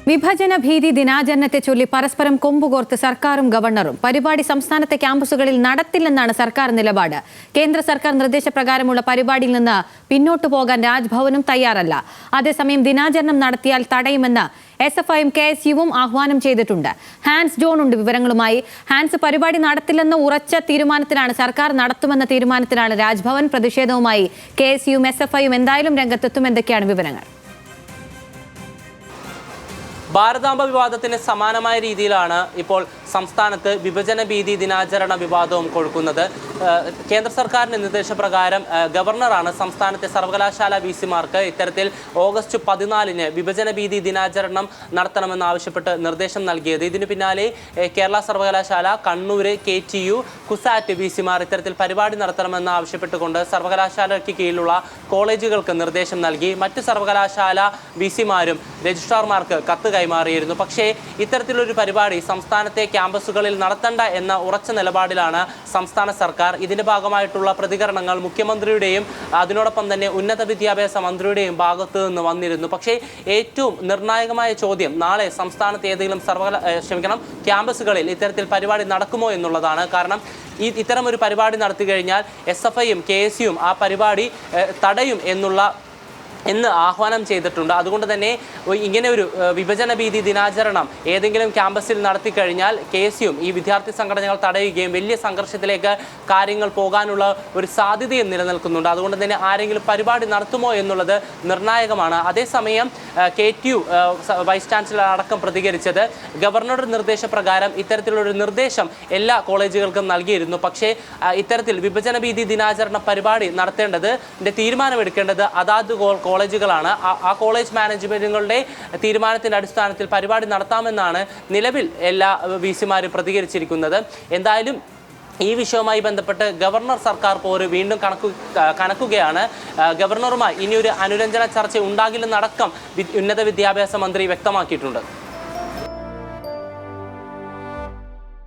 വിഭജന ഭീതി ദിനാചരണത്തെ ചൊല്ലി പരസ്പരം കൊമ്പുകോർത്ത് സർക്കാരും ഗവർണറും. പരിപാടി സംസ്ഥാനത്തെ ക്യാമ്പസുകളിൽ നടത്തില്ലെന്നാണ് സർക്കാർ നിലപാട്. കേന്ദ്ര സർക്കാർ നിർദ്ദേശപ്രകാരമുള്ള പരിപാടിയിൽ നിന്ന് പിന്നോട്ടു പോകാൻ രാജ്ഭവനും തയ്യാറല്ല. അതേസമയം ദിനാചരണം നടത്തിയാൽ തടയുമെന്ന് SFIയും KSUവും ആഹ്വാനം ചെയ്തിട്ടുണ്ട്. ഹാൻസ് ജോൺ ഉണ്ട് വിവരങ്ങളുമായി. ഹാൻസ്, പരിപാടി നടത്തില്ലെന്ന ഉറച്ച തീരുമാനത്തിലാണ് സർക്കാർ, നടത്തുമെന്ന തീരുമാനത്തിലാണ് രാജ്ഭവൻ. പ്രതിഷേധവുമായി KSUവും SFIയും എന്തായാലും രംഗത്തെത്തും. എന്തൊക്കെയാണ് വിവരങ്ങൾ? ഭാരതാംബ വിവാദത്തിന് സമാനമായ രീതിയിലാണ് ഇപ്പോൾ സംസ്ഥാനത്ത് വിഭജന ഭീതി ദിനാചരണ വിവാദവും കൊഴുക്കുന്നത്. കേന്ദ്ര സർക്കാരിന്റെ നിർദ്ദേശപ്രകാരം ഗവർണറാണ് സംസ്ഥാനത്തെ സർവകലാശാല VCമാർക്ക് ഇത്തരത്തിൽ ഓഗസ്റ്റ് 14-ന് വിഭജന ഭീതി ദിനാചരണം നടത്തണമെന്നാവശ്യപ്പെട്ട് നിർദ്ദേശം നൽകിയത്. ഇതിനു പിന്നാലെ കേരള സർവകലാശാല, കണ്ണൂർ, KTU, കുസാറ്റ് VCമാർ ഇത്തരത്തിൽ പരിപാടി നടത്തണമെന്ന് ആവശ്യപ്പെട്ടുകൊണ്ട് സർവകലാശാലയ്ക്ക് കീഴിലുള്ള കോളേജുകൾക്ക് നിർദ്ദേശം നൽകി. മറ്റ് സർവകലാശാല VCമാരും രജിസ്ട്രാർമാർക്ക് കത്ത് കൈമാറിയിരുന്നു. പക്ഷേ ഇത്തരത്തിലൊരു പരിപാടി സംസ്ഥാനത്തെ ക്യാമ്പസുകളിൽ നടത്തണ്ട എന്ന ഉറച്ച നിലപാടിലാണ് സംസ്ഥാന സർക്കാർ. ഇതിന്റെ ഭാഗമായിട്ടുള്ള പ്രതികരണങ്ങൾ മുഖ്യമന്ത്രിയുടെയും അതിനോടൊപ്പം തന്നെ ഉന്നത വിദ്യാഭ്യാസ മന്ത്രിയുടെയും ഭാഗത്തു നിന്ന് വന്നിരുന്നു. പക്ഷേ ഏറ്റവും നിർണായകമായ ചോദ്യം നാളെ സംസ്ഥാനത്ത് ഏതെങ്കിലും ക്യാമ്പസുകളിൽ ഇത്തരത്തിൽ പരിപാടി നടക്കുമോ എന്നുള്ളതാണ്. കാരണം ഇത്തരമൊരു പരിപാടി നടത്തി കഴിഞ്ഞാൽ SFIയും KSUവും ആ പരിപാടി തടയും എന്ന് ആഹ്വാനം ചെയ്തിട്ടുണ്ട്. അതുകൊണ്ട് തന്നെ ഇങ്ങനെ ഒരു വിഭജന ഭീതി ദിനാചരണം ഏതെങ്കിലും ക്യാമ്പസിൽ നടത്തിക്കഴിഞ്ഞാൽ KSUവും ഈ വിദ്യാർത്ഥി സംഘടനകൾ തടയുകയും വലിയ സംഘർഷത്തിലേക്ക് കാര്യങ്ങൾ പോകാനുള്ള ഒരു സാധ്യതയും നിലനിൽക്കുന്നുണ്ട്. അതുകൊണ്ട് തന്നെ ആരെങ്കിലും പരിപാടി നടത്തുമോ എന്നുള്ളത് നിർണായകമാണ്. അതേസമയം KTU വൈസ് ചാൻസലർ അടക്കം പ്രതികരിച്ചത് ഗവർണറുടെ നിർദ്ദേശപ്രകാരം ഇത്തരത്തിലുള്ളൊരു നിർദ്ദേശം എല്ലാ കോളേജുകൾക്കും നൽകിയിരുന്നു. പക്ഷേ ഇത്തരത്തിൽ വിഭജന ഭീതി ദിനാചരണ പരിപാടി നടത്തേണ്ടത് തീരുമാനമെടുക്കേണ്ടത് അതാത് കോളേജുകളാണ്. ആ കോളേജ് മാനേജ്മെന്റുകളുടെ തീരുമാനത്തിന്റെ അടിസ്ഥാനത്തിൽ പരിപാടി നടത്താമെന്നാണ് നിലവിൽ എല്ലാ VCമാരും പ്രതികരിച്ചിരിക്കുന്നത്. എന്തായാലും ഈ വിഷയവുമായി ബന്ധപ്പെട്ട് ഗവർണർ സർക്കാർ പോര് വീണ്ടും കണക്കുകയാണ്. ഗവർണറുമായി ഇനിയൊരു അനുരഞ്ജന ചർച്ച ഉണ്ടാകില്ലെന്നടക്കം ഉന്നത വിദ്യാഭ്യാസ മന്ത്രി വ്യക്തമാക്കിയിട്ടുണ്ട്.